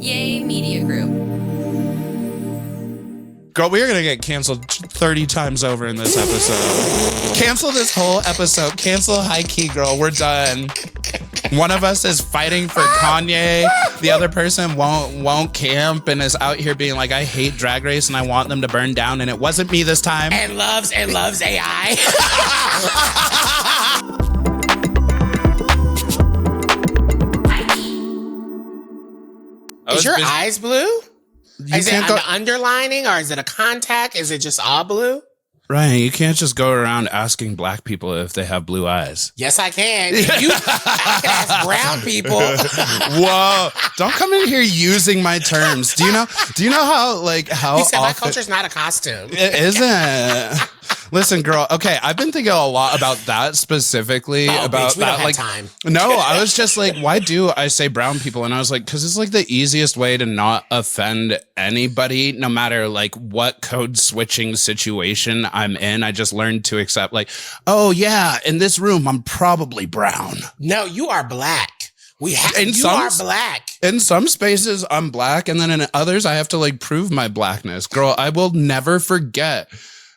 Yay Media Group. Girl, we are going to get canceled 30 times over in this episode. Cancel this whole episode. Cancel High Key, girl. We're done. One of us is fighting for Kanye. The other person won't camp and is out here being like, I hate Drag Race and I want them to burn down. And it wasn't me this time. And loves AI. Is your eyes blue? Is it an underlining or is it a contact? Is it just all blue? Ryan, you can't just go around asking black people if they have blue eyes. Yes, I can. I can ask brown people. Whoa! Don't come in here using my terms. Do you know how He said my culture's not a costume. It isn't. Listen, girl. Okay, I've been thinking a lot about that specifically. Bitch, we don't have time. No, I was just like, why do I say brown people? And I was like, because it's like the easiest way to not offend anybody, no matter like what code switching situation I'm in. I just learned to accept like, oh yeah, in this room I'm probably brown. No, you are black. You are black. In some spaces I'm black, and then in others I have to like prove my blackness. Girl, I will never forget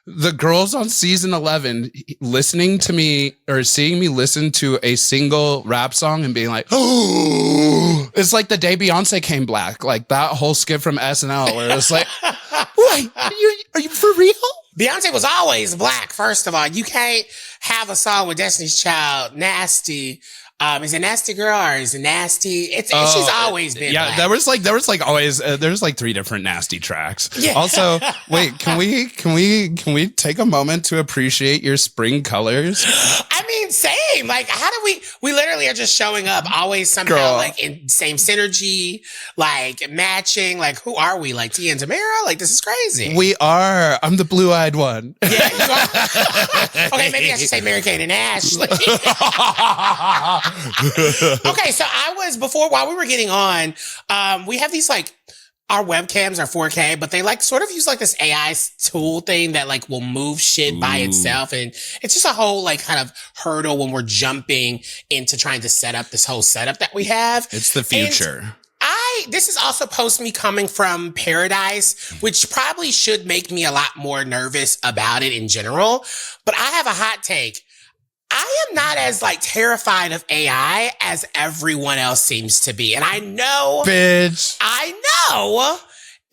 the girls on season 11 listening to me or seeing me listen to a single rap song and being like, oh, it's like the day Beyonce came black. Like that whole skit from SNL where it's like, wait, are you for real? Beyonce was always black, first of all. You can't have a song with Destiny's Child, Nasty. Is it Nasty Girl or is it Nasty? She's always been black. there was always there's like 3 different Nasty tracks. Yeah. Also, wait, can we take a moment to appreciate your spring colors? I mean, same. Like, how do we literally are just showing up always somehow, girl, like in same synergy, like matching. Like, who are we? Like Tia and Tamara? Like, this is crazy. We are. I'm the blue-eyed one. Yeah, you are. Okay, maybe I should say Mary Kate and Ashley. Okay, so while we were getting on, we have these like, our webcams are 4K, but they like sort of use like this AI tool thing that like will move shit by itself. And it's just a whole like kind of hurdle when we're jumping into trying to set up this whole setup that we have. It's the future. This is also post me coming from Paradise, which probably should make me a lot more nervous about it in general. But I have a hot take. I am not as like terrified of AI as everyone else seems to be. And I know, bitch,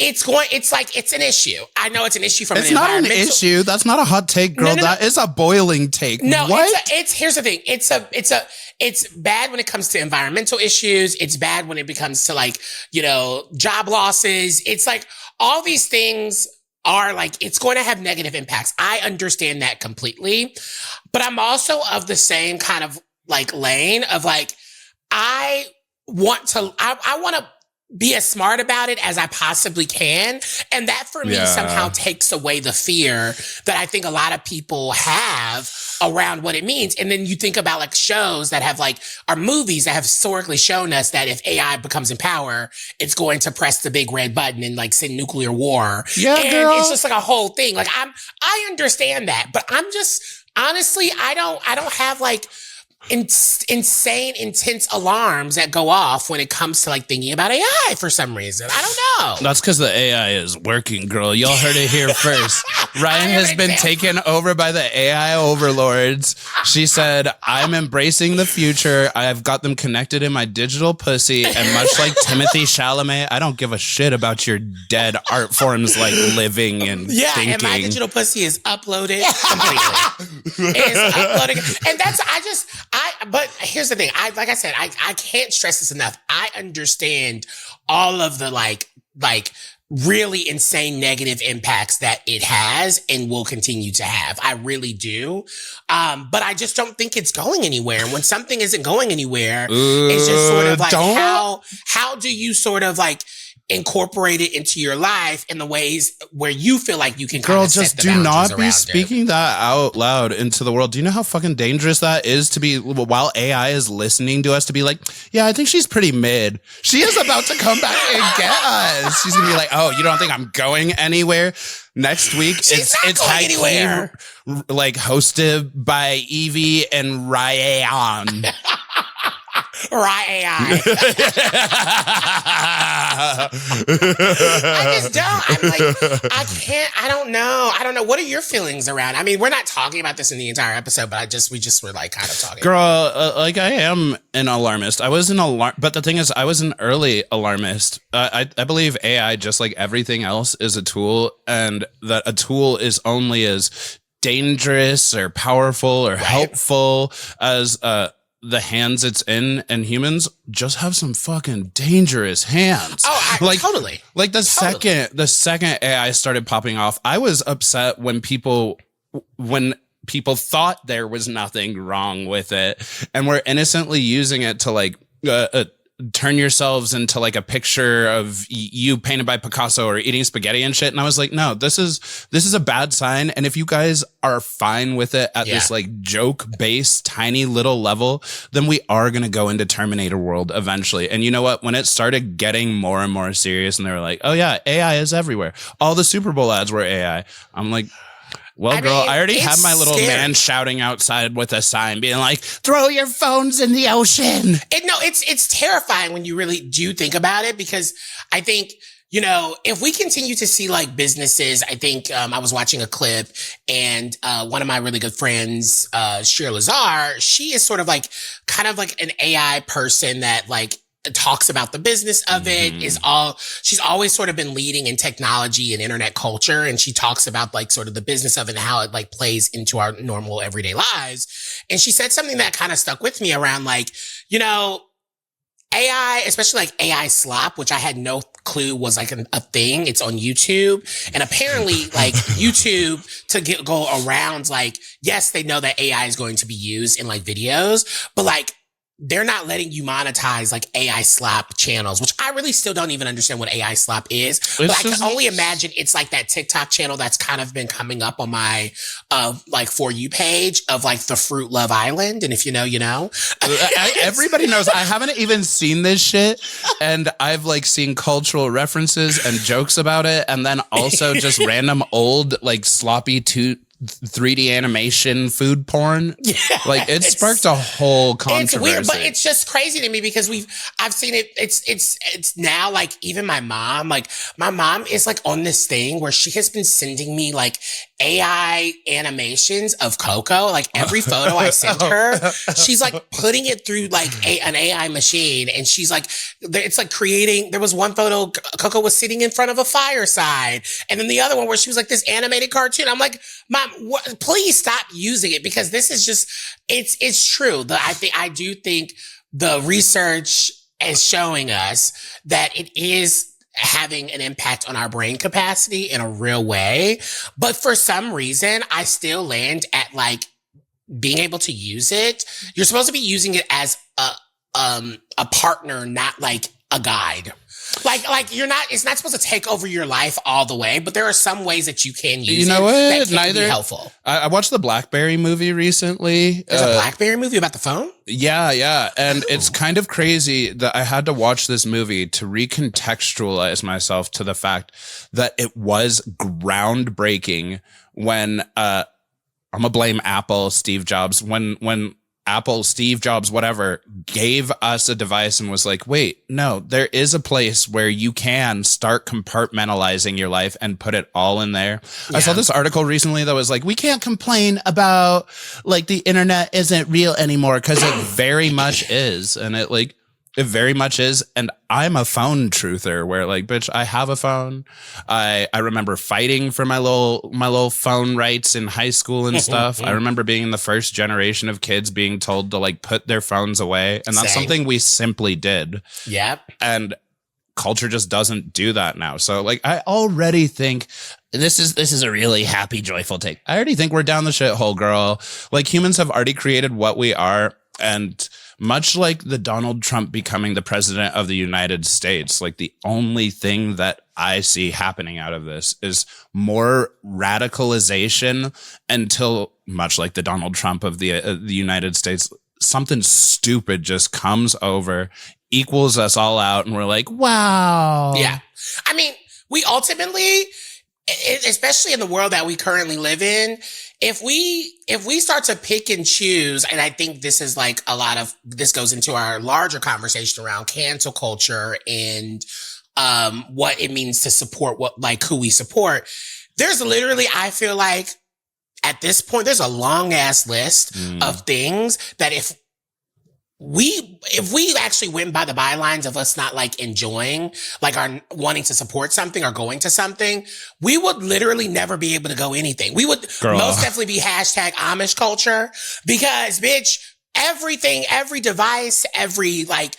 it's an issue. I know it's an issue from an environmental. It's not an issue. That's not a hot take, girl. No. That is a boiling take. No, what? Here's the thing. It's bad when it comes to environmental issues. It's bad when it becomes to like, job losses. It's like all these things are like, it's going to have negative impacts. I understand that completely. But I'm also of the same kind of like lane of like, I want to be as smart about it as I possibly can. And that for me somehow takes away the fear that I think a lot of people have around what it means. And then you think about like shows that have like, or movies that have historically shown us that if AI becomes in power, it's going to press the big red button and like send nuclear war. Yeah, and girl. It's just like a whole thing. Like I understand that, but I'm just, honestly, I don't have like insane, intense alarms that go off when it comes to like thinking about AI for some reason. I don't know. That's because the AI is working, girl. Y'all heard it here first. Ryan has been taken over by the AI overlords. She said, I'm embracing the future. I've got them connected in my digital pussy. And much like Timothy Chalamet, I don't give a shit about your dead art forms like living and thinking. And my digital pussy is uploaded completely. It is uploaded. And but here's the thing. Like I said, I can't stress this enough. I understand all of the like really insane negative impacts that it has and will continue to have. I really do. But I just don't think it's going anywhere. And when something isn't going anywhere, it's just sort of like, how do you sort of like incorporate it into your life in the ways where you feel like you can Girl, just do not be speaking that out loud into the world. Do you know how fucking dangerous that is to be while AI is listening to us to be like, yeah, I think she's pretty mid. She is about to come back and get us. She's gonna be like, oh, you don't think I'm going anywhere? Next week, it's HIGHKEY, like hosted by Evie and Ryan. AI. I just don't. I'm like, I can't. I don't know. I don't know. What are your feelings around? I mean, we're not talking about this in the entire episode, but we just were like kind of talking. Girl, like I am an alarmist. I was but the thing is, I was an early alarmist. I believe AI, just like everything else, is a tool, and that a tool is only as dangerous or powerful or helpful as the hands it's in, and humans just have some fucking dangerous hands. Oh, totally. Like the second AI started popping off, I was upset when people thought there was nothing wrong with it and were innocently using it to like turn yourselves into like a picture of you painted by Picasso or eating spaghetti and shit. And I was like, no, this is a bad sign. And if you guys are fine with it at this like joke based tiny little level, then we are going to go into Terminator world eventually. And you know what? When it started getting more and more serious and they were like, oh yeah, AI is everywhere. All the Super Bowl ads were AI. I'm like, well, I already had my little man shouting outside with a sign being like, throw your phones in the ocean. It's terrifying when you really do think about it, because I think, you know, if we continue to see like businesses, I think I was watching a clip and one of my really good friends, Shira Lazar, she is sort of like kind of like an AI person that like talks about the business of it, she's always sort of been leading in technology and internet culture. And she talks about like sort of the business of it and how it like plays into our normal everyday lives. And she said something that kind of stuck with me around like, you know, AI, especially like AI slop, which I had no clue was like a thing. It's on YouTube. And apparently like YouTube to go around, like, yes, they know that AI is going to be used in like videos, but like, they're not letting you monetize like AI slop channels, which I really still don't even understand what AI slop is. But I can only imagine it's like that TikTok channel that's kind of been coming up on my like For You page of like the Fruit Love Island. And if you know, you know. Everybody knows. I haven't even seen this shit. And I've like seen cultural references and jokes about it. And then also just random old like sloppy 3D animation food porn. Yeah, like it sparked a whole controversy. It's weird, but it's just crazy to me because I've seen it. It's now like even my mom is like on this thing where she has been sending me like AI animations of Coco. Like every photo I send her, she's like putting it through like an AI machine, and she's like, it's like creating. There was one photo Coco was sitting in front of a fireside, and then the other one where she was like this animated cartoon. I'm like, Mom, please stop using it, because this is just, it's true. I do think the research is showing us that it is having an impact on our brain capacity in a real way. But for some reason, I still land at like being able to use it. You're supposed to be using it as a partner, not like a guide. Like it's not supposed to take over your life all the way, but there are some ways that you can use it. You know what? That can be helpful. I watched the BlackBerry movie recently. There's a BlackBerry movie about the phone? Yeah. And it's kind of crazy that I had to watch this movie to recontextualize myself to the fact that it was groundbreaking when, I'm gonna blame Apple, Steve Jobs, when Apple, Steve Jobs, whatever, gave us a device and was like, wait, no, there is a place where you can start compartmentalizing your life and put it all in there. Yeah. I saw this article recently that was like, we can't complain about like the internet isn't real anymore, because it very much is. And it very much is. And I'm a phone truther where like, bitch, I have a phone. I remember fighting for my little phone rights in high school and stuff. I remember being the first generation of kids being told to like put their phones away. And that's something we simply did. Yep. And culture just doesn't do that now. So like, I already think this is a really happy, joyful take. I already think we're down the shithole, girl. Like humans have already created what we are. And much like the Donald Trump becoming the president of the United States, like the only thing that I see happening out of this is more radicalization until, much like the Donald Trump of the United States, something stupid just comes over, equals us all out, and we're like, wow. Yeah. I mean, we ultimately, especially in the world that we currently live in, if we start to pick and choose, and I think this is like this goes into our larger conversation around cancel culture and what it means to support who we support. There's literally, I feel like at this point, there's a long ass list of things that if we actually went by the bylines of us not like enjoying, like our wanting to support something or going to something, we would literally never be able to go anything. We would most definitely be hashtag Amish culture because bitch, everything, every device, every like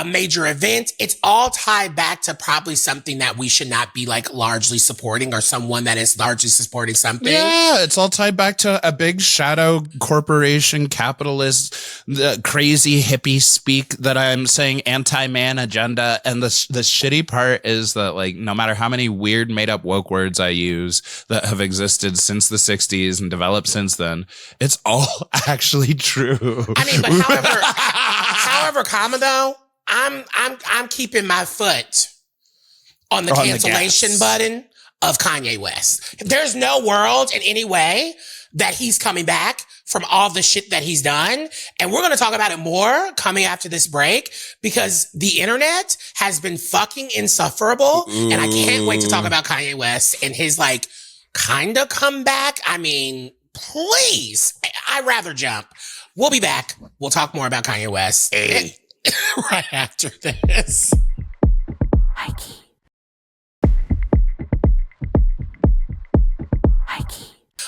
major event, it's all tied back to probably something that we should not be like largely supporting or someone that is largely supporting something. Yeah, it's all tied back to a big shadow corporation, capitalist, the crazy hippie speak that I'm saying anti-man agenda. And the shitty part is that like no matter how many weird made up woke words I use that have existed since the 60s and developed since then, it's all actually true. I mean, but however comma though, I'm keeping my foot on the cancellation button of Kanye West. There's no world in any way that he's coming back from all the shit that he's done. And we're going to talk about it more coming after this break because the internet has been fucking insufferable. Ooh. And I can't wait to talk about Kanye West and his like kind of comeback. I mean, please, I'd rather jump. We'll be back. We'll talk more about Kanye West. Hey. Right after this. HIGHKEY. HIGHKEY.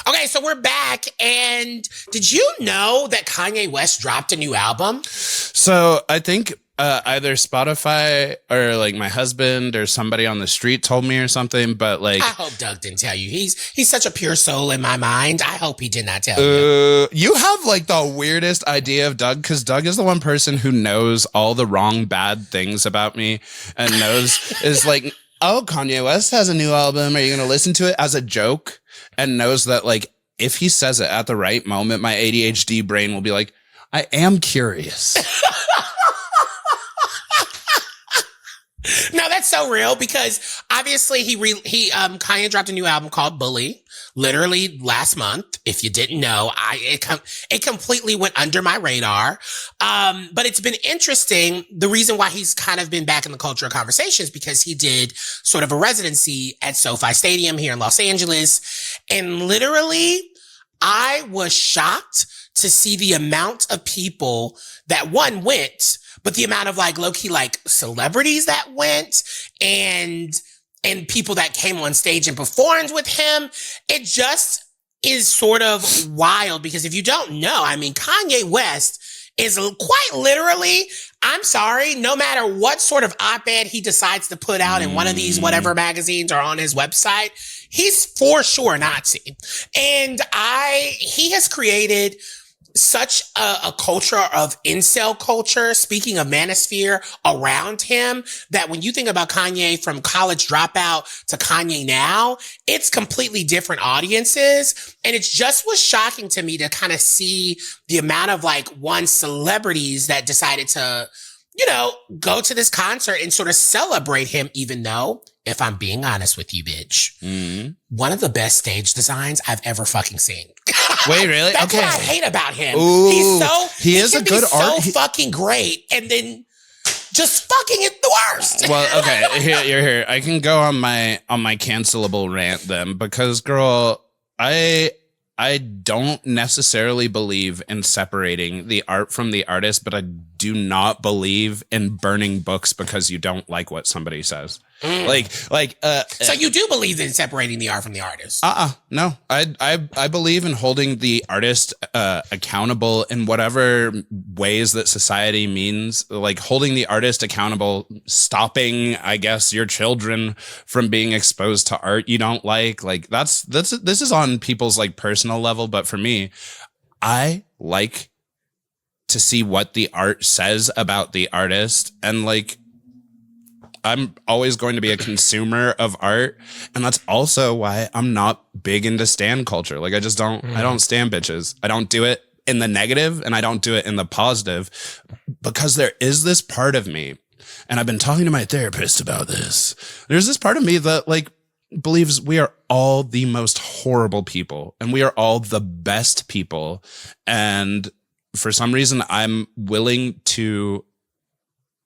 Okay, so we're back, and did you know that Kanye West dropped a new album? So I think either Spotify or like my husband or somebody on the street told me or something, but like I hope Doug didn't tell you. He's such a pure soul in my mind. I hope he did not tell you. You have like the weirdest idea of Doug because Doug is the one person who knows all the wrong bad things about me and knows is like, oh, Kanye West has a new album. Are you going to listen to it as a joke? And knows that like if he says it at the right moment, my ADHD brain will be like, I am curious. No, that's so real because obviously Kanye dropped a new album called Bully literally last month. If you didn't know, it completely went under my radar. But it's been interesting. The reason why he's kind of been back in the cultural conversation is because he did sort of a residency at SoFi Stadium here in Los Angeles. And literally I was shocked to see the amount of people that went, but the amount of like low-key like celebrities that went and people that came on stage and performed with him, it just is sort of wild because if you don't know, I mean, Kanye West is quite literally, I'm sorry, no matter what sort of op-ed he decides to put out in one of these whatever magazines or on his website, he's for sure Nazi. And he has created such a culture of incel culture, speaking of manosphere, around him, that when you think about Kanye from College Dropout to Kanye now, it's completely different audiences. And it just was shocking to me to kind of see the amount of like celebrities that decided to, go to this concert and sort of celebrate him, even though, if I'm being honest with you, bitch, one of the best stage designs I've ever fucking seen. Wait, really? That's okay. what I hate about him. Ooh, he is a good art. So fucking great, and then just fucking it the worst. Well, okay, you're here. I can go on my cancelable rant then, because girl, I don't necessarily believe in separating the art from the artist, but I do not believe in burning books because you don't like what somebody says. So you do believe in separating the art from the artist? No. I believe in holding the artist accountable in whatever ways that society means, like holding the artist accountable, stopping, I guess, your children from being exposed to art you don't like. Like this is on people's like personal level, but for me, I like to see what the art says about the artist, and like I'm always going to be a consumer of art. And that's also why I'm not big into stan culture. Like I just don't, I don't stan bitches. I don't do it in the negative and I don't do it in the positive because there is this part of me. And I've been talking to my therapist about this. There's this part of me that like believes we are all the most horrible people and we are all the best people. And for some reason, I'm willing to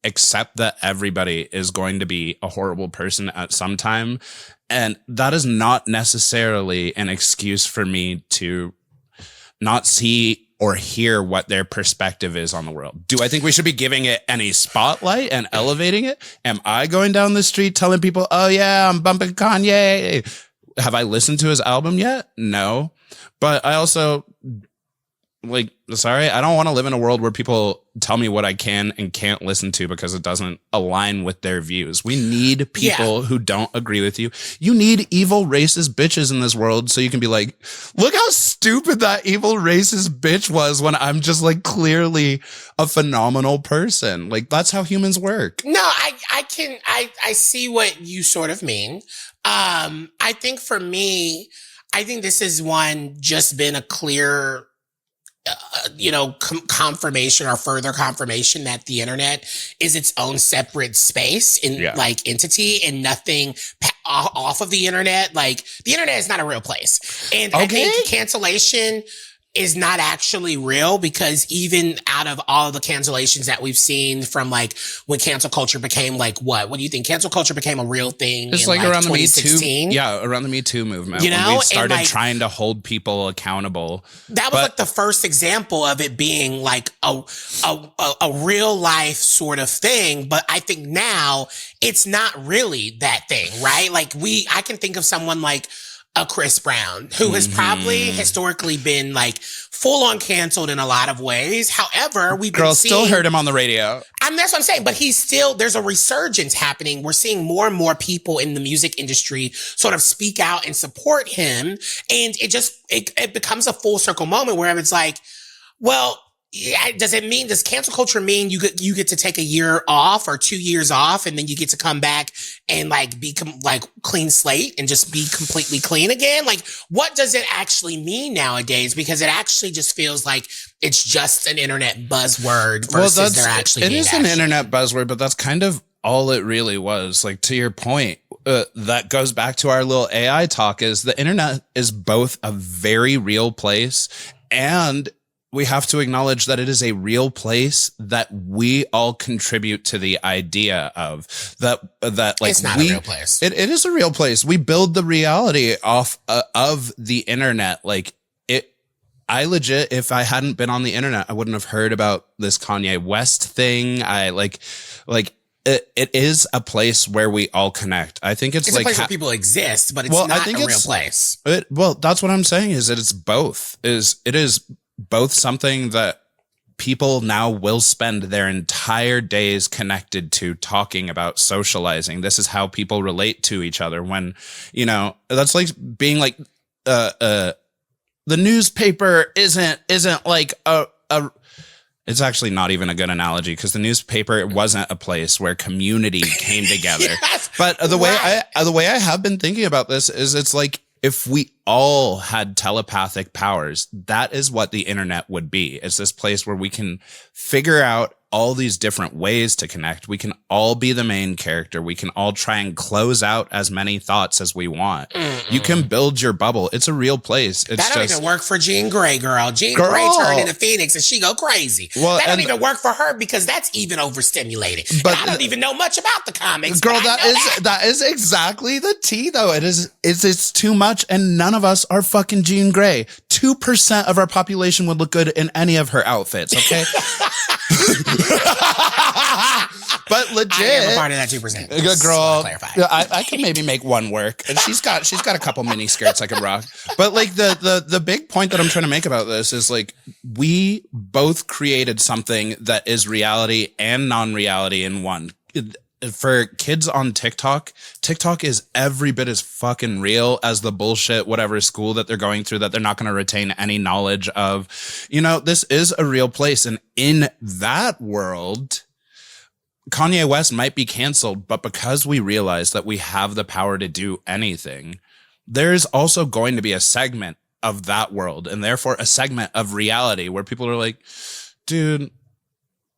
accept that everybody is going to be a horrible person at some time. And that is not necessarily an excuse for me to not see or hear what their perspective is on the world. Do I think we should be giving it any spotlight and elevating it? Am I going down the street telling people, oh yeah, I'm bumping Kanye? Have I listened to his album yet? No. But I also, like, sorry, I don't want to live in a world where people tell me what I can and can't listen to because it doesn't align with their views. We need people who don't agree with you. You need evil racist bitches in this world so you can be like, look how stupid that evil racist bitch was when I'm just like clearly a phenomenal person. Like, that's how humans work. No, I see what you sort of mean. I think for me, I think this is just been a clear confirmation or further confirmation that the internet is its own separate space like entity and nothing off of the internet. Like, the internet is not a real place. And I think cancellation is not actually real, because even out of all the cancellations that we've seen from like when cancel culture became like what do you think? Cancel culture became a real thing. It's like around the Me Too, around the Me Too movement. You know, when we started trying to hold people accountable. That was like the first example of it being like a real life sort of thing. But I think now it's not really that thing, right? Like I can think of someone like a Chris Brown, who has probably historically been like full on canceled in a lot of ways. However, still heard him on the radio. That's what I'm saying. But there's a resurgence happening. We're seeing more and more people in the music industry sort of speak out and support him. And it becomes a full circle moment where it's like, well, does cancel culture mean you get to take a year off or 2 years off and then you get to come back and like become like clean slate and just be completely clean again? Like, what does it actually mean nowadays? Because it actually just feels like it's just an internet buzzword versus they're actually it is an internet buzzword, but that's kind of all it really was. Like, to your point, that goes back to our little AI talk, is the internet is both a very real place, and we have to acknowledge that it is a real place that we all contribute to the idea of that like, it's not a real place. It is a real place. We build the reality off of the internet. Like, I legit, if I hadn't been on the internet, I wouldn't have heard about this Kanye West thing. It is a place where we all connect. I think it's like a place where people exist, but it's not a real place. That's what I'm saying, is that it's both. It is both something that people now will spend their entire days connected to, talking about, socializing. This is how people relate to each other. When, that's like being like, the newspaper isn't like it's actually not even a good analogy, because the newspaper wasn't a place where community came together. Yes, but the way I have been thinking about this is, it's like, if we all had telepathic powers, that is what the internet would be. It's this place where we can figure out all these different ways to connect. We can all be the main character. We can all try and close out as many thoughts as we want. You can build your bubble. It's a real place. That don't even work for Jean Grey, girl. Jean Grey turned into Phoenix and she go crazy. Well, that don't even work for her, because that's even overstimulated. But I don't even know much about the comics. Girl, that is exactly the tea, though. It's too much, and none of us are fucking Jean Grey. 2% of our population would look good in any of her outfits, okay? But legit, I am a part of that 2%. Girl, I can maybe make one work. And she's got a couple mini skirts I can rock. But like the big point that I'm trying to make about this is, like, we both created something that is reality and non-reality in one. For kids on TikTok is every bit as fucking real as the bullshit, whatever school that they're going through, that they're not going to retain any knowledge of. This is a real place. And in that world, Kanye West might be canceled, but because we realize that we have the power to do anything, there's also going to be a segment of that world, and therefore a segment of reality where people are like, dude,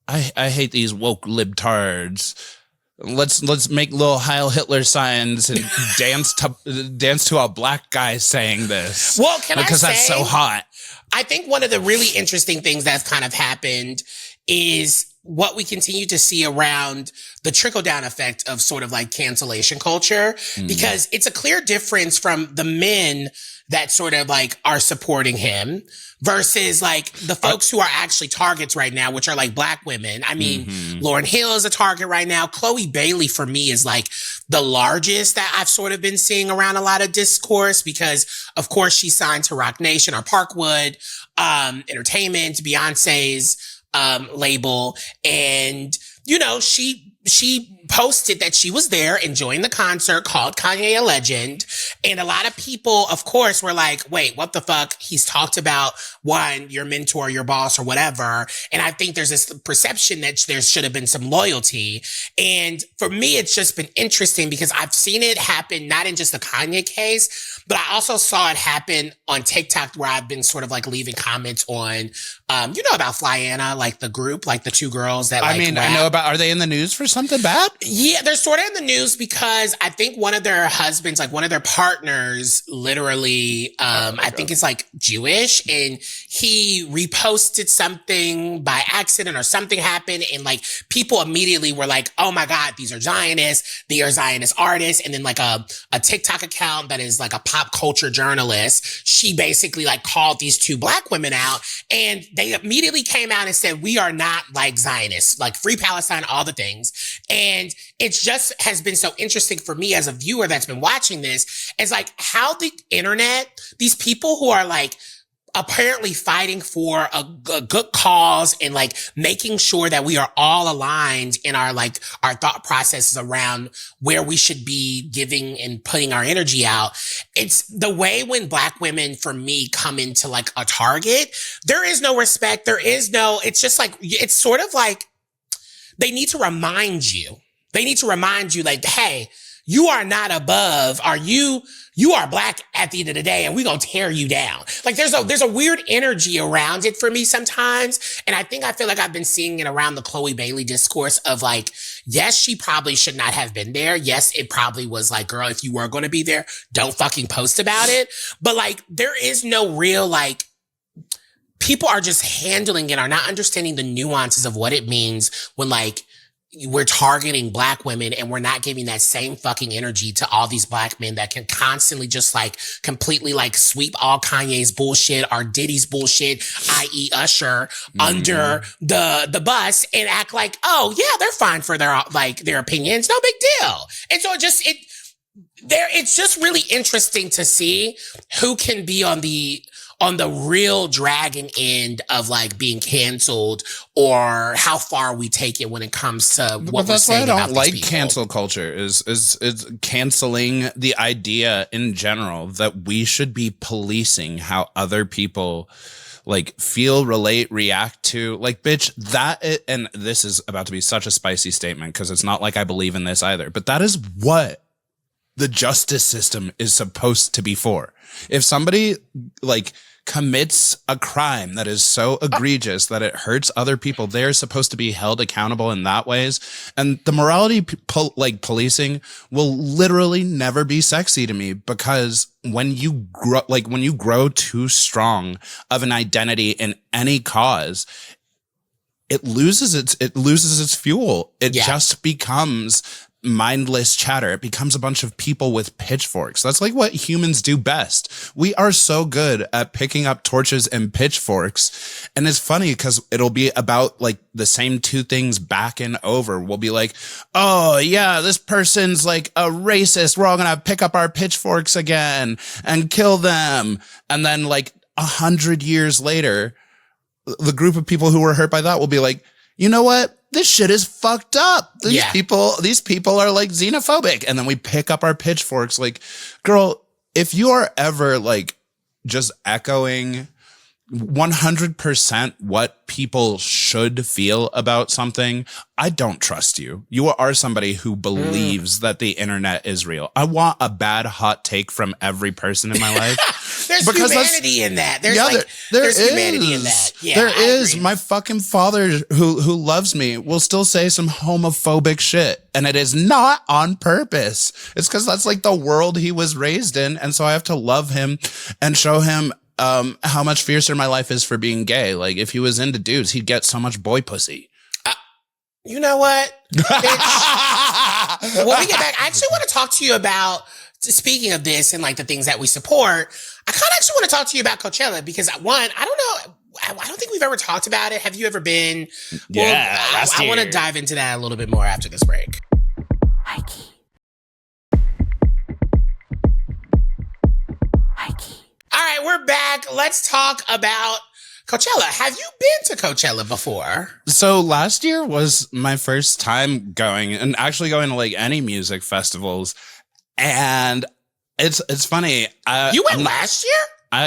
I hate these woke libtards. Let's make little Heil Hitler signs and dance to a black guy saying this. Well, because that's so hot. I think one of the really interesting things that's kind of happened is what we continue to see around the trickle-down effect of sort of like cancellation culture, because it's a clear difference from the men that sort of like are supporting him versus like the folks who are actually targets right now, which are like Black women. I mean, Lauryn Hill is a target right now. Chloe Bailey for me is like the largest that I've sort of been seeing around a lot of discourse, because of course she signed to Rock Nation or Parkwood Entertainment, Beyonce's label. And, you know, she posted that she was there enjoying the concert, called Kanye a legend. And a lot of people, of course, were like, wait, what the fuck? He's talked about one, your mentor, your boss, or whatever. And I think there's this perception that there should have been some loyalty. And for me, it's just been interesting because I've seen it happen, not in just the Kanye case, but I also saw it happen on TikTok, where I've been sort of like leaving comments on, you know about Flyanna, like the group, like the two girls that like, I mean, rap. I know about, are they in the news for something bad? Yeah, they're sort of in the news because I think one of their husbands, like one of their partners, literally, I think it's like Jewish, and he reposted something by accident or something happened, and like people immediately were like, oh my God, these are Zionists, they are Zionist artists. And then like a TikTok account that is like a pop culture journalist, she basically like called these two Black women out, and they immediately came out and said, we are not like Zionists, like free Palestine, all the things. And it's just has been so interesting for me as a viewer that's been watching this. It's like how the internet, these people who are like apparently fighting for a good cause and like making sure that we are all aligned in our like our thought processes around where we should be giving and putting our energy out. It's the way when Black women, for me, come into like a target, there is no respect. There is no, it's just like, it's sort of like they need to remind you. They need to remind you like, hey, you are not above. You are Black at the end of the day, and we're going to tear you down. Like there's a weird energy around it for me sometimes. And I feel like I've been seeing it around the Chloe Bailey discourse of like, yes, she probably should not have been there. Yes, it probably was like, girl, if you were going to be there, don't fucking post about it. But like, there is no real like, people are just handling it, are not understanding the nuances of what it means when like, we're targeting Black women and we're not giving that same fucking energy to all these Black men that can constantly just like completely like sweep all Kanye's bullshit or Diddy's bullshit, i.e. Usher, under the bus and act like, oh yeah, they're fine for their opinions. No big deal. And so it's just really interesting to see who can be on the real dragging end of like being canceled, or how far we take it when it comes to what we're saying about these people. That's why I don't like cancel culture is canceling the idea in general that we should be policing how other people like feel, relate, react to. Like, bitch, and this is about to be such a spicy statement because it's not like I believe in this either, but that is what the justice system is supposed to be for. If somebody like commits a crime that is so egregious that it hurts other people, they're supposed to be held accountable in that ways. And the morality policing will literally never be sexy to me, because when you grow too strong of an identity in any cause, it loses its fuel. It just becomes mindless chatter. It becomes a bunch of people with pitchforks. That's like what humans do best. We are so good at picking up torches and pitchforks. And it's funny because it'll be about like the same two things back and over. We'll be like, oh yeah, this person's like a racist. We're all going to pick up our pitchforks again and kill them. And then like 100 years later, the group of people who were hurt by that will be like, you know what? This shit is fucked up. These people are like xenophobic. And then we pick up our pitchforks. Like, girl, if you are ever like just echoing 100% what people should feel about something, I don't trust you. You are somebody who believes that the internet is real. I want a bad hot take from every person in my life. There's humanity in that. There's humanity in that. Yeah, there is. My fucking father who loves me will still say some homophobic shit, and it is not on purpose. It's because that's like the world he was raised in. And so I have to love him and show him how much fiercer my life is for being gay. Like if he was into dudes, he'd get so much boy pussy. You know what, bitch? When we get back, I actually want to talk to you about, speaking of this and like the things that we support, I kind of actually want to talk to you about Coachella because one, I don't know. I don't think we've ever talked about it. Have you ever been? Yeah, I want to dive into that a little bit more after this break. HIGHKEY. HIGHKEY. All right, we're back. Let's talk about Coachella. Have you been to Coachella before? So last year was my first time going and actually going to like any music festivals. And it's funny. You went last year?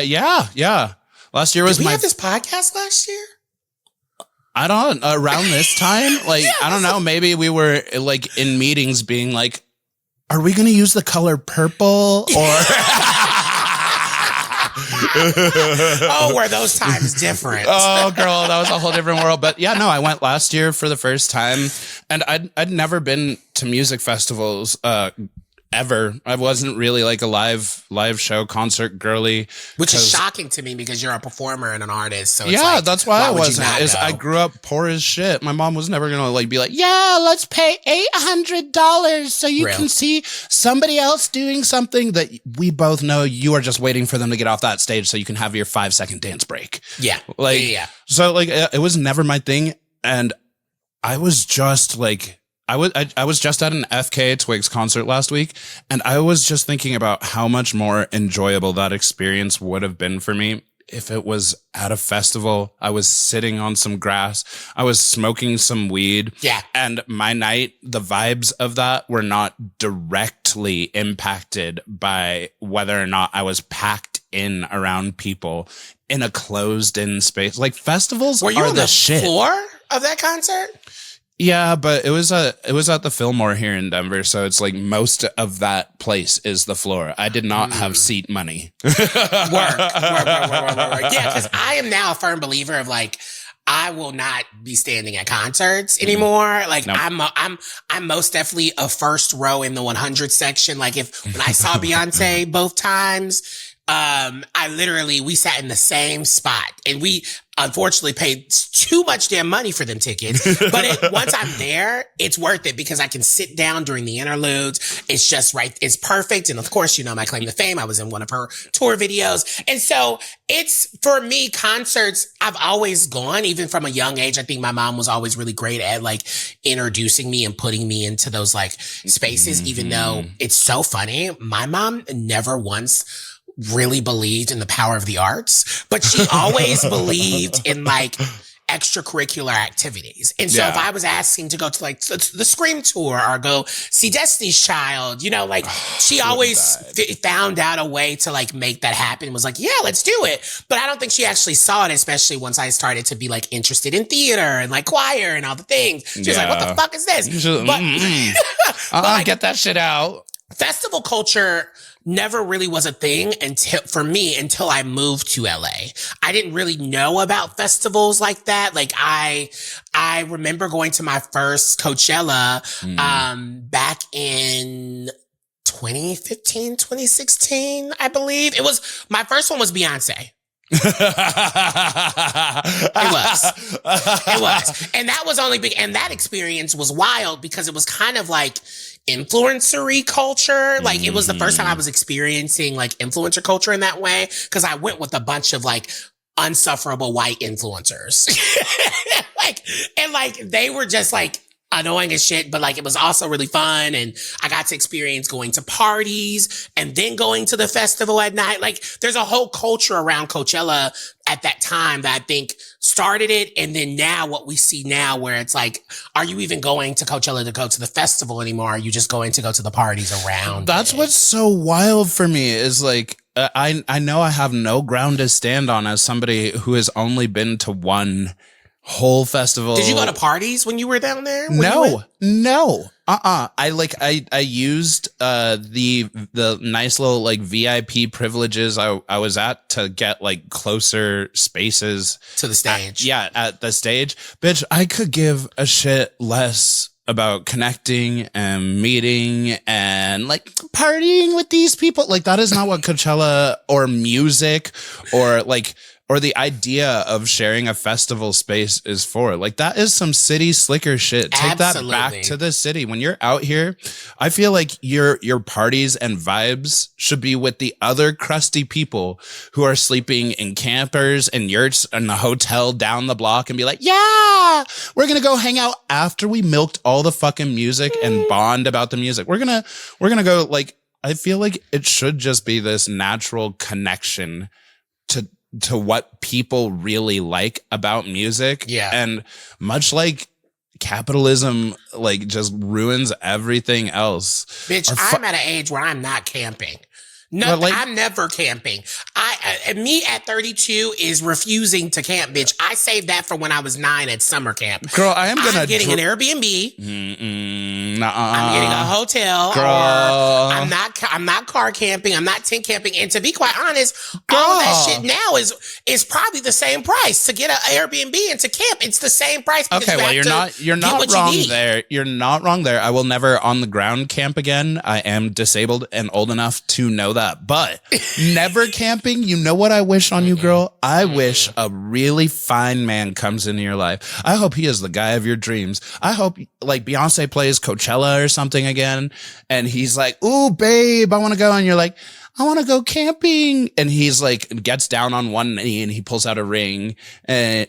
Yeah. Last year was Did we have this podcast last year? I don't, around this time, like, yeah, I don't know, maybe we were like in meetings being like, are we going to use the color purple or? Oh, were those times different? Oh, girl, that was a whole different world. But yeah, no, I went last year for the first time, and I'd never been to music festivals ever. I wasn't really like a live show concert girly, which is shocking to me because you're a performer and an artist. So yeah, like, that's why I wasn't. I grew up poor as shit. My mom was never gonna like be like, yeah, let's pay $800 so you can see somebody else doing something that we both know you are just waiting for them to get off that stage so you can have your 5-second dance break. Yeah, like yeah. So like it was never my thing, and I was just like. I was just at an FK Twigs concert last week, and I was just thinking about how much more enjoyable that experience would have been for me if it was at a festival. I was sitting on some grass. I was smoking some weed. Yeah. And my night, the vibes of that were not directly impacted by whether or not I was packed in around people in a closed-in space. Like, festivals are the the shit. Floor of that concert? Yeah, but it was at the Fillmore here in Denver, so it's like most of that place is the floor. I did not have seat money. Work. Yeah, because I am now a firm believer of like, I will not be standing at concerts anymore. Like nope. I'm most definitely a first row in the 100 section. Like when I saw Beyonce both times, we sat in the same spot, and we unfortunately paid too much damn money for them tickets. But once I'm there, it's worth it because I can sit down during the interludes. It's just right. It's perfect. And of course, you know, my claim to fame, I was in one of her tour videos. And so it's, for me, concerts, I've always gone, even from a young age. I think my mom was always really great at like introducing me and putting me into those like spaces, even though it's so funny. My mom never once really believed in the power of the arts, but she always believed in like extracurricular activities. And so if I was asking to go to like the Scream tour or go see Destiny's Child, you know, like she always found out a way to like make that happen, was like, yeah, let's do it. But I don't think she actually saw it, especially once I started to be like interested in theater and like choir and all the things. She was like, what the fuck is this? But like, get that shit out. Festival culture never really was a thing until I moved to LA. I didn't really know about festivals like that. Like I remember going to my first Coachella, back in 2015, 2016, I believe. My first one was Beyonce. It was. And that was only big. And that experience was wild because it was kind of like influencery culture. Like it was the first time I was experiencing like influencer culture in that way. Cause I went with a bunch of like unsufferable white influencers. like they were just like annoying as shit, but like it was also really fun. And I got to experience going to parties and then going to the festival at night. Like there's a whole culture around Coachella at that time that I think started it. And then now what we see now, where it's like, are you even going to Coachella to go to the festival anymore? Are you just going to go to the parties around? That's what's so wild for me is like, I know I have no ground to stand on as somebody who has only been to one whole festival. Did you go to parties when you were down there? No. I used the nice little like VIP privileges I was at to get like closer spaces to the stage. At the stage. Bitch, I could give a shit less about connecting and meeting and like partying with these people. Like that is not what Coachella or music or like or the idea of sharing a festival space is for. Like, that is some city slicker shit. Take Absolutely. that back to the city. When you're out here, I feel like your parties and vibes should be with the other crusty people who are sleeping in campers and yurts in the hotel down the block and be like, yeah, we're going to go hang out after we milked all the fucking music and bond about the music. We're going to go, like, I feel like it should just be this natural connection to what people really like about music. Yeah. And much like capitalism, like, just ruins everything else. Bitch, I'm at an age where I'm not camping. No, like, I'm never camping. Me at 32 is refusing to camp, bitch. I saved that for when I was 9 at summer camp. Girl, I'm getting an Airbnb. Nuh-uh. I'm getting a hotel. Girl. Or I'm not car camping. I'm not tent camping. And to be quite honest, all of that shit now is probably the same price to get an Airbnb and to camp. It's the same price. Okay, well, you're not wrong there. You're not wrong there. I will never on the ground camp again. I am disabled and old enough to know that. But never camping, you know what I wish on you, girl? I wish a really fine man comes into your life. I hope he is the guy of your dreams. I hope, like, Beyonce plays Coachella or something again, and he's like, ooh, babe, I want to go. And you're like, I want to go camping. And he's like, gets down on one knee and he pulls out a ring, and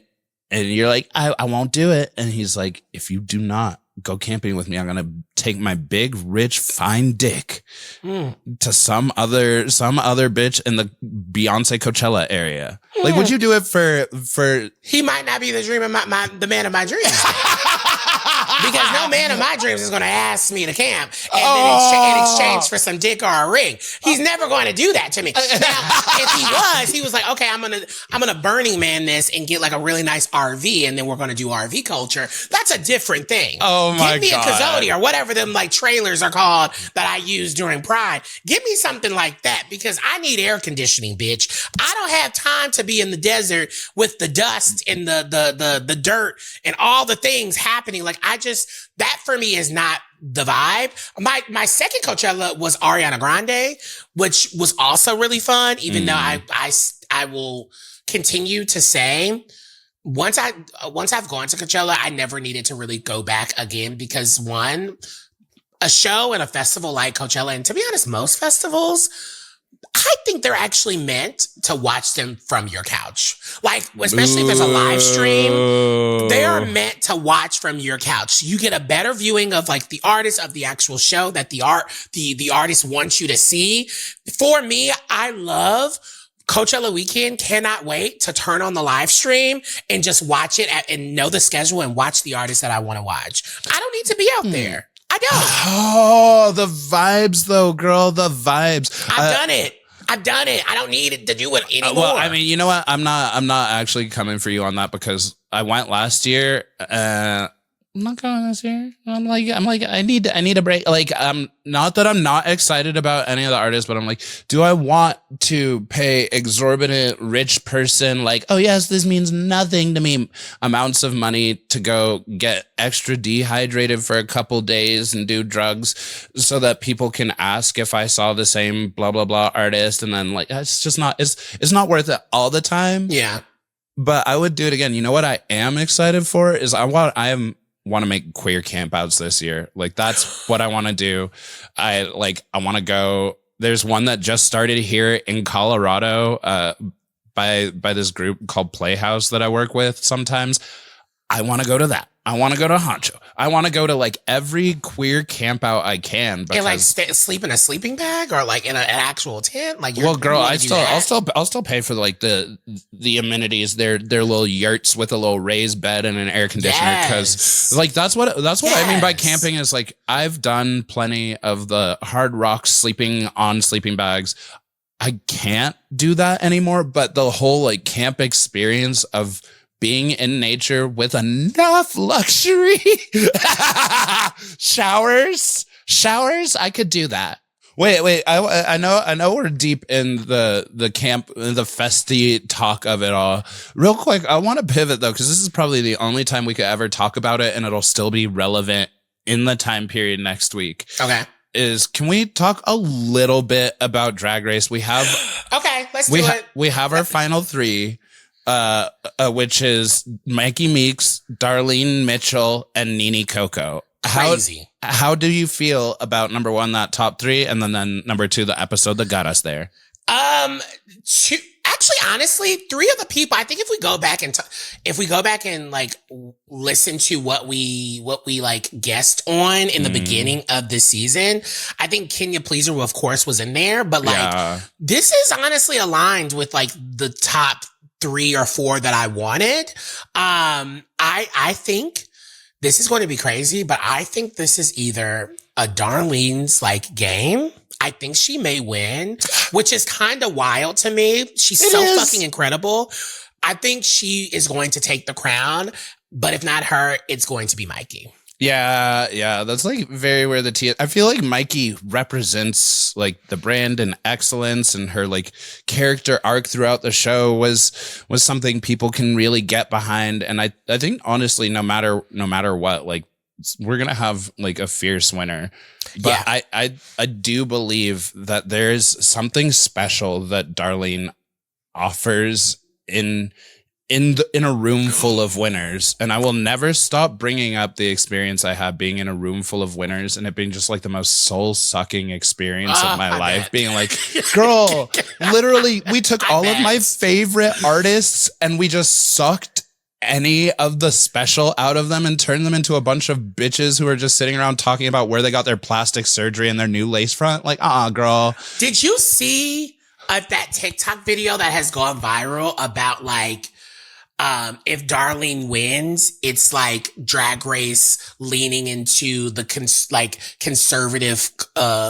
you're like, I won't do it. And he's like, if you do not go camping with me, I'm going to take my big, rich, fine dick to some other bitch in the Beyonce Coachella area. Like, would you do it for? He might not be the dream of the man of my dreams. Because no man of my dreams is going to ask me to camp and then in exchange for some dick or a ring. He's never going to do that to me. Now, if he was like, okay, I'm gonna Burning Man this and get like a really nice RV, and then we're going to do RV culture. That's a different thing. Oh my God. Give me a Kazodi or whatever them like trailers are called that I use during Pride. Give me something like that, because I need air conditioning, bitch. I don't have time to be in the desert with the dust and the dirt and all the things happening. Like, that for me is not the vibe. My second Coachella was Ariana Grande, which was also really fun, even though I will continue to say, once I've gone to Coachella, I never needed to really go back again, because one, a show and a festival like Coachella, and to be honest, most festivals, I think they're actually meant to watch them from your couch. Like, especially if there's a live stream, they are meant to watch from your couch. You get a better viewing of like the artist, of the actual show that the artist wants you to see. For me, I love Coachella weekend. Cannot wait to turn on the live stream and just watch it and know the schedule and watch the artist that I want to watch. I don't need to be out there. I don't. Oh, the vibes though, girl, the vibes. I've done it. I don't need it to do it anymore. Well, I mean, you know what? I'm not actually coming for you on that, because I went last year. I'm not going this year. I'm like, I need a break. Like, not that I'm not excited about any of the artists, but I'm like, do I want to pay exorbitant rich person, like, oh yes, this means nothing to me, amounts of money to go get extra dehydrated for a couple days and do drugs so that people can ask if I saw the same blah, blah, blah artist. And then, like, it's just not, it's not worth it all the time. Yeah. But I would do it again. You know what I am excited for is I want to make queer campouts this year. Like, that's what I want to do. I want to go. There's one that just started here in Colorado by this group called Playhouse that I work with sometimes. I want to go to that. I want to go to Honcho. I want to go to like every queer camp out I can. And like sleep in a sleeping bag or like in an actual tent. Like, well, girl, I'll still pay for like the amenities. Their little yurts with a little raised bed and an air conditioner. Because like that's what I mean by camping is like I've done plenty of the hard rock sleeping on sleeping bags. I can't do that anymore. But the whole like camp experience of being in nature with enough luxury showers, I could do that. Wait. I know we're deep in the camp, the festy talk of it all. Real quick, I want to pivot though, because this is probably the only time we could ever talk about it, and it'll still be relevant in the time period next week. Okay. Can we talk a little bit about Drag Race? We have okay, let's do it. We have our final three. which is Mikey Meeks, Darlene Mitchell, and Nene Coco. Crazy. How do you feel about number one, that top three, and then number two, the episode that got us there? Actually, honestly, three of the people. I think if we go back and like listen to what we like guessed on in the beginning of this season, I think Kenya Pleaser, of course, was in there. But like, this is honestly aligned with like the top 3 or 4 that I wanted. I think this is going to be crazy, but I think this is either a Darlene's like game. I think she may win, which is kind of wild to me. She's fucking incredible. I think she is going to take the crown, but if not her, it's going to be Mikey. Yeah. That's like very where the tea is. I feel like Mikey represents like the brand and excellence, and her like character arc throughout the show was something people can really get behind. And I think honestly, no matter what, like, we're going to have like a fierce winner. But yeah. I do believe that there's something special that Darlene offers in a room full of winners. And I will never stop bringing up the experience I had being in a room full of winners, and it being just like the most soul sucking experience of my life. Being like, girl, literally, we took all of my favorite artists and we just sucked any of the special out of them and turn them into a bunch of bitches who are just sitting around talking about where they got their plastic surgery and their new lace front. Like, girl. Did you see that TikTok video that has gone viral about like, if Darlene wins, it's like Drag Race leaning into the conservative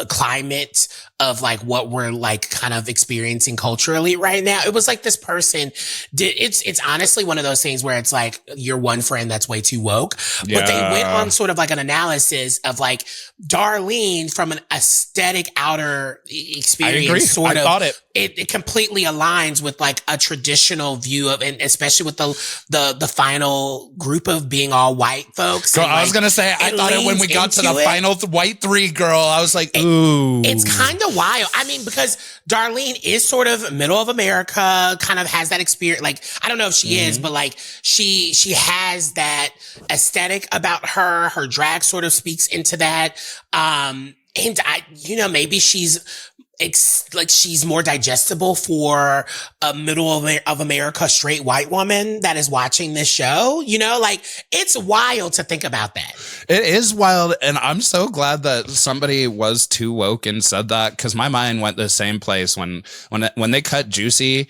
climate of like what we're like kind of experiencing culturally right now. It was like this person it's honestly one of those things where it's like your one friend that's way too woke. Yeah. But they went on sort of like an analysis of like Darlene from an aesthetic outer experience. Sort of, it completely aligns with like a traditional view of, and especially with the final group of being all white folks. Girl, I was gonna say, I thought it when we got to the final white 3, girl, I was like, ooh. It's kind of wild. I mean, because Darlene is sort of middle of America, kind of has that experience. Like, I don't know if she is, but like she has that aesthetic about her. Her drag sort of speaks into that. And maybe she's more digestible for a middle of America straight white woman that is watching this show. Like, it's wild to think about that. It is wild. And I'm so glad that somebody was too woke and said that, because my mind went the same place when they cut Juicy.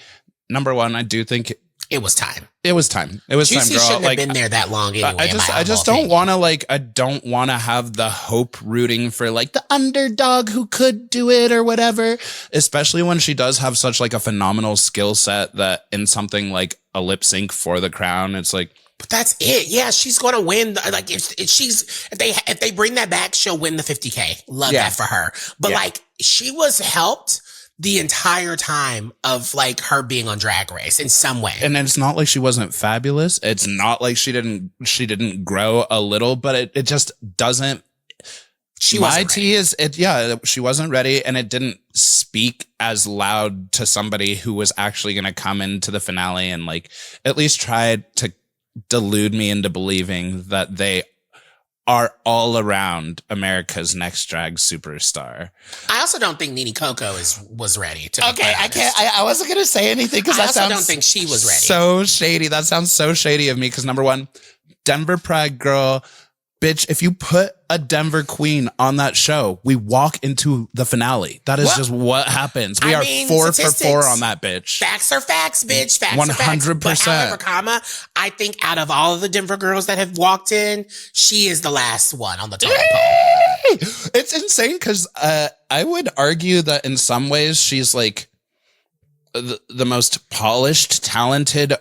Number one, I do think it was time. It was time. It was Juicy time, girl. Shouldn't have been there that long anyway. I just don't want to I don't want to have the hope rooting for like the underdog who could do it or whatever, especially when she does have such like a phenomenal skill set that in something like a lip sync for the crown, it's like, but that's it. Yeah, she's going to win. Like, if they bring that back, she'll win the 50K. Love that for her. But like, she was helped the entire time of like her being on Drag Race in some way. And it's not like she wasn't fabulous. It's not like she didn't grow a little, but it just doesn't. She wasn't ready. She wasn't ready, and it didn't speak as loud to somebody who was actually going to come into the finale and like at least try to delude me into believing that they are all around America's next drag superstar. I also don't think Nene Coco was ready. I wasn't going to say anything because I don't think she was ready. So shady. That sounds so shady of me because number one, Denver Pride girl, bitch, if you put a Denver queen on that show, we walk into the finale. That is just what happens. We are 4 for 4 on that bitch. Facts are facts, bitch. Facts 100%. Are facts. But however, I think out of all of the Denver girls that have walked in, she is the last one on the totem pole. It's insane because I would argue that in some ways she's like the most polished, talented,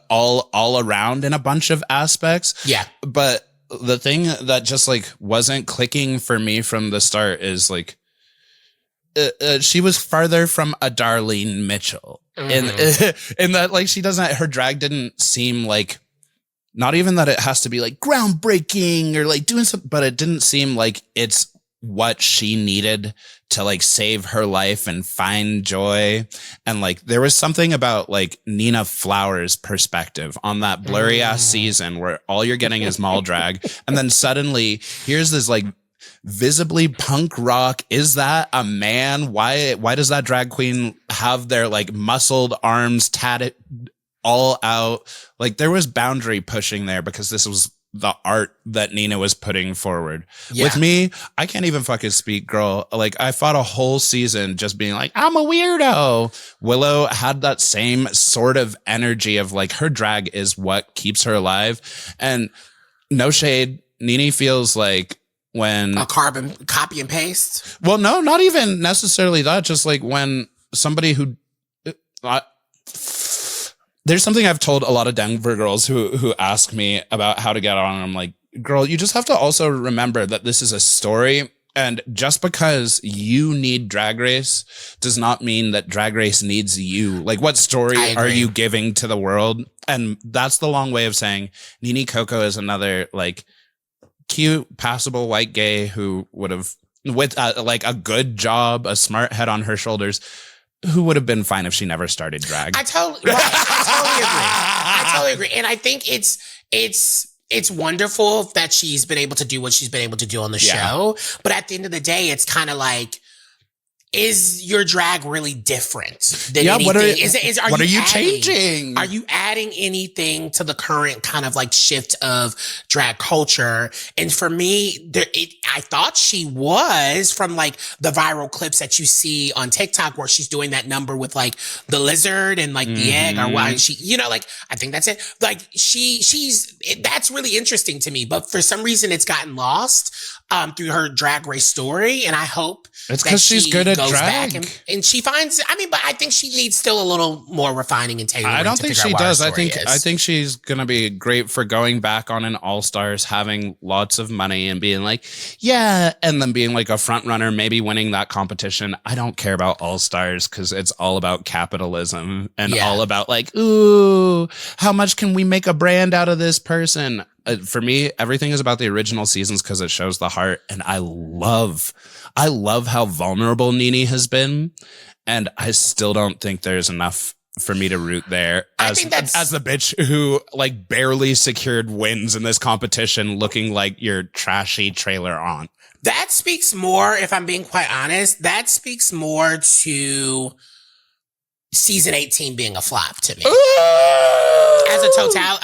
all around in a bunch of aspects. Yeah. But the thing that just like wasn't clicking for me from the start is like she was farther from a Darlene Mitchell in that like her drag didn't seem like, not even that it has to be like groundbreaking or like doing something, but it didn't seem like it's what she needed to like save her life and find joy. And like there was something about like Nina Flowers' perspective on that blurry ass season where all you're getting is mall drag, and then suddenly here's this like visibly punk rock. Is that a man? Why does that drag queen have their like muscled arms tatted all out? Like there was boundary pushing there because this was the art that Nina was putting forward. Yeah. With me, I can't even fucking speak, girl. Like I fought a whole season just being like, I'm a weirdo. Willow had that same sort of energy of like her drag is what keeps her alive. And no shade, Nene feels like when a carbon copy and paste. Well, no, not even necessarily that. Just like when somebody who there's something I've told a lot of Denver girls who ask me about how to get on. And I'm like, girl, you just have to also remember that this is a story. And just because you need Drag Race does not mean that Drag Race needs you. Like, what story are you giving to the world? And that's the long way of saying Nene Coco is another like cute, passable white gay who would have, with like a good job, a smart head on her shoulders, who would have been fine if she never started drag. I totally agree. I totally agree. And I think it's wonderful that she's been able to do what she's been able to do on the show. But at the end of the day, it's kind of like, is your drag really different than anything? What are you changing? Are you adding anything to the current kind of like shift of drag culture? And for me, I thought she was, from like the viral clips that you see on TikTok where she's doing that number with like the lizard and like the egg, or why she, you know, like I think that's it. Like that's really interesting to me. But for some reason, it's gotten lost through her Drag Race story, and I hope it's because she's good at drag, back and she finds. I mean, but I think she needs still a little more refining and tailoring. I don't think she does. I I think she's gonna be great for going back on an All Stars, having lots of money and being like, yeah, and then being like a front runner, maybe winning that competition. I don't care about All Stars because it's all about capitalism and all about like, ooh, how much can we make a brand out of this person? For me, everything is about the original seasons because it shows the heart. And I love how vulnerable Nene has been. And I still don't think there's enough for me to root there as the bitch who like barely secured wins in this competition, looking like your trashy trailer aunt. That speaks more, if I'm being quite honest, that speaks more to season 18 being a flop to me.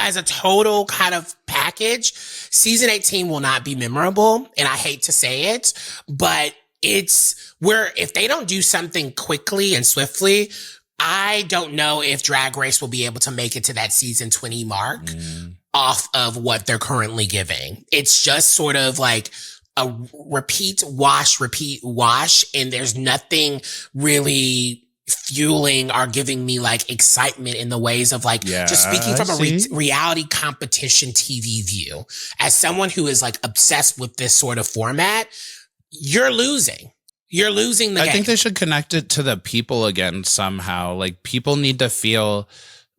As a total kind of package, season 18 will not be memorable. And I hate to say it, but it's where if they don't do something quickly and swiftly, I don't know if Drag Race will be able to make it to that season 20 mark off of what they're currently giving. It's just sort of like a repeat, wash. And there's nothing really fueling or giving me like excitement in the ways of like just speaking from a reality competition TV view. As someone who is like obsessed with this sort of format, you're losing the game. I think they should connect it to the people again somehow. Like people need to feel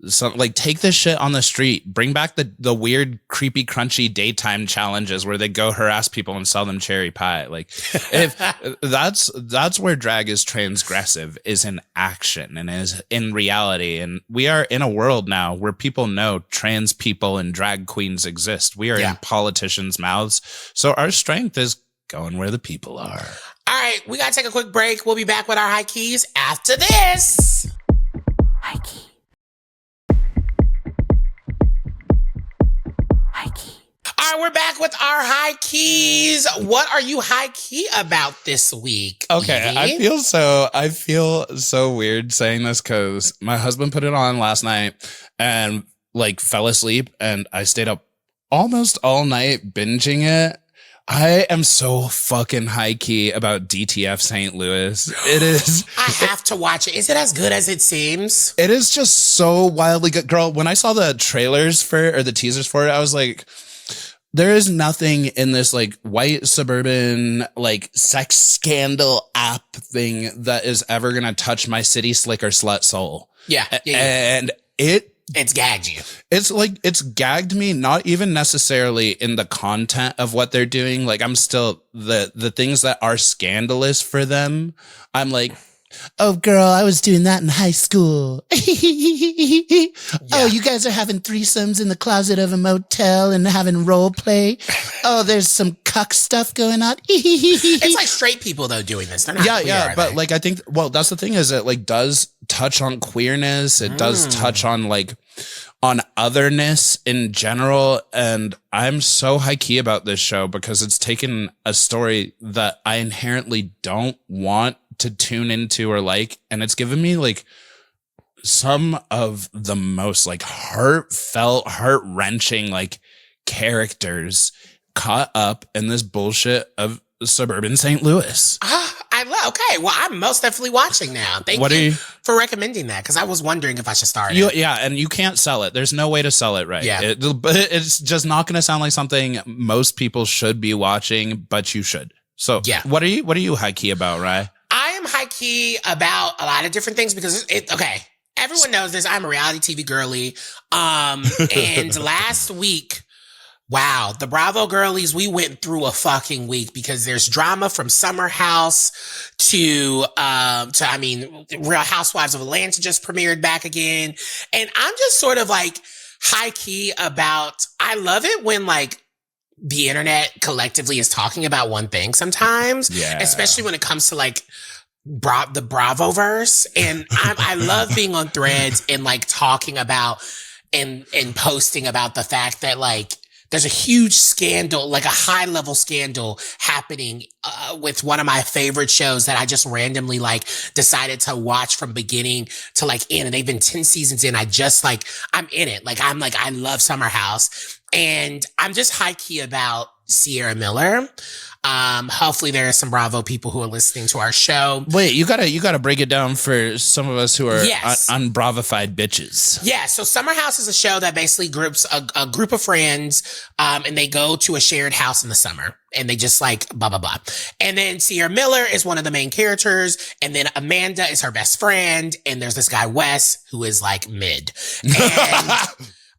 some, like take this shit on the street, bring back the weird, creepy, crunchy daytime challenges where they go harass people and sell them cherry pie. Like if that's where drag is transgressive, is in action and is in reality. And we are in a world now where people know trans people and drag queens exist. We are in politicians' mouths. So our strength is going where the people are. All right, we got to take a quick break. We'll be back with our high keys after this. High key. All right, we're back with our high keys. What are you high key about this week? Okay, Evie? I feel so weird saying this because my husband put it on last night and like fell asleep, and I stayed up almost all night binging it. I am so fucking high key about DTF St. Louis. It is. I have to watch it. Is it as good as it seems? It is just so wildly good. Girl, when I saw the trailers for it or the teasers for it, I was like, there is nothing in this like white suburban like sex scandal app thing that is ever going to touch my city slicker slut soul. Yeah. And it It's gagged you. It's like, it's gagged me, not even necessarily in the content of what they're doing. Like, I'm still the things that are scandalous for them. I'm like, oh, girl, I was doing that in high school. Oh, you guys are having threesomes in the closet of a motel and having role play. Oh, there's some cuck stuff going on. It's like straight people, though, doing this. They're not queer, but like, I think, well, that's the thing, is it like does touch on queerness. It does touch on like on otherness in general. And I'm so high key about this show because it's taken a story that I inherently don't want to tune into or like, and it's given me like some of the most like heartfelt, heart-wrenching like characters caught up in this bullshit of suburban St. Louis. Okay, well, I'm most definitely watching now. Thank you for recommending that, because I was wondering if I should start it. Yeah, and you can't sell it. There's no way to sell it right. Yeah. It's just not going to sound like something most people should be watching, but you should. So yeah. What are you high key about, Rye? I am high key about a lot of different things because everyone knows this. I'm a reality TV girly. And last week, wow, the Bravo girlies, we went through a fucking week because there's drama from Summer House to Real Housewives of Atlanta just premiered back again. And I'm just sort of like high key about, I love it when like the internet collectively is talking about one thing sometimes, especially when it comes to like the Bravoverse. And I love being on threads and like talking about and posting about the fact that like there's a huge scandal, like a high level scandal happening with one of my favorite shows that I just randomly like decided to watch from beginning to like end. And they've been 10 seasons in. I'm in it. I love Summer House. And I'm just high key about Sierra Miller. Hopefully there are some Bravo people who are listening to our show. Wait, you gotta break it down for some of us who are unbravofied bitches. Yeah, so Summer House is a show that basically groups a group of friends, and they go to a shared house in the summer, and they just like blah, blah, blah. And then Sierra Miller is one of the main characters, and then Amanda is her best friend, and there's this guy, Wes, who is like mid.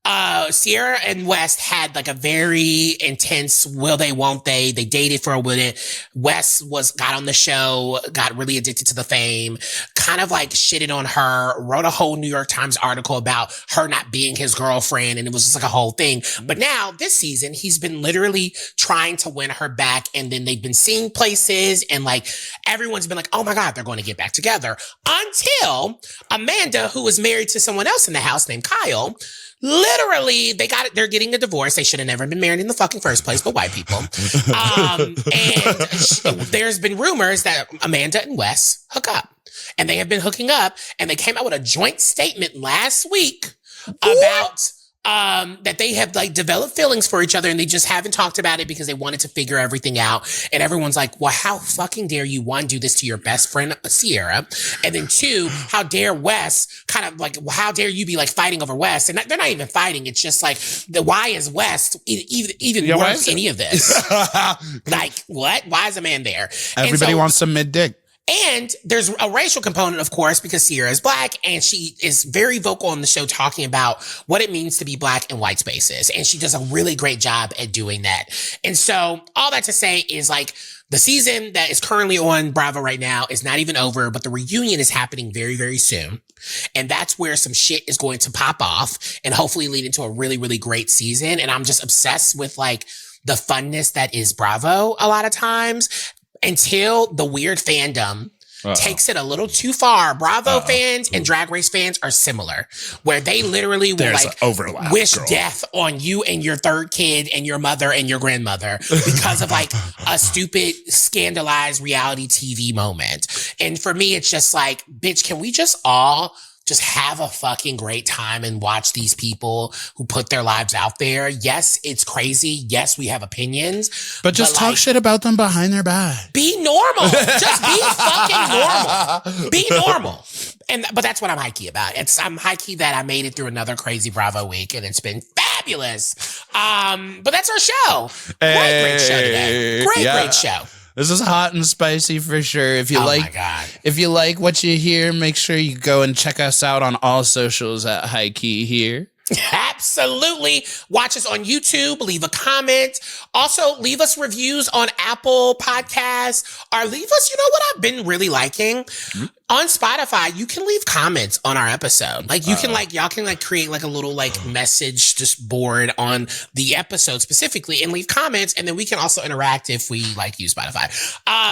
And Sierra and West had like a very intense will they, won't they? They dated for a minute. West got on the show, got really addicted to the fame, kind of like shitted on her, wrote a whole New York Times article about her not being his girlfriend. And it was just like a whole thing. But now this season, he's been literally trying to win her back. And then they've been seeing places and like everyone's been like, oh my God, they're going to get back together, until Amanda, who was married to someone else in the house named Kyle, literally, they're getting a divorce. They should have never been married in the fucking first place, but white people. And there's been rumors that Amanda and Wes hook up. And they have been hooking up. And they came out with a joint statement last week about that they have like developed feelings for each other, and they just haven't talked about it because they wanted to figure everything out. And everyone's like, well, how fucking dare you, one, do this to your best friend, Sierra? And then two, how dare Wes kind of like, how dare you be like fighting over Wes? And they're not even fighting. It's just like, why is Wes even worth any of this? Like, what? Why is a man there? Everybody wants some mid dick. And there's a racial component, of course, because Sierra is Black, and she is very vocal on the show talking about what it means to be Black in white spaces. And she does a really great job at doing that. And so all that to say is like the season that is currently on Bravo right now is not even over, but the reunion is happening very, very soon. And that's where some shit is going to pop off and hopefully lead into a really, really great season. And I'm just obsessed with like the funness that is Bravo a lot of times, until the weird fandom takes it a little too far. Bravo fans and Drag Race fans are similar, where they literally will like wish death on you and your third kid and your mother and your grandmother because of like a stupid scandalized reality TV moment. And for me, it's just like, bitch, can we just all just have a fucking great time and watch these people who put their lives out there? Yes, it's crazy. Yes, we have opinions. But just talk shit about them behind their back. Be normal. Just be fucking normal. Be normal. But that's what I'm high key about. I'm high key that I made it through another crazy Bravo week, and it's been fabulous. But that's our show. Great show today. Great show. This is hot and spicy for sure. If you my God. if you like what you hear, make sure you go and check us out on all socials at High Key here. Absolutely. Watch us on YouTube. Leave a comment. Also, leave us reviews on Apple Podcasts, or leave us, you know what I've been really liking? On Spotify, you can leave comments on our episode. Like you can y'all can create like a little message just board on the episode specifically and leave comments. And then we can also interact if we use Spotify.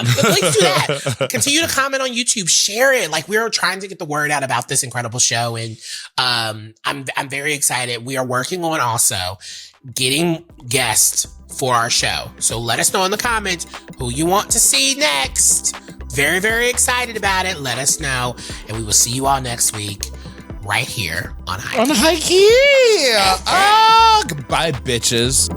Please do that. Continue to comment on YouTube, share it. Like we're trying to get the word out about this incredible show. And, I'm very excited. We are working on also getting guests for our show. So let us know in the comments who you want to see next. Very, very excited about it. Let us know. And we will see you all next week right here on High Key. On High Key. Goodbye, bitches.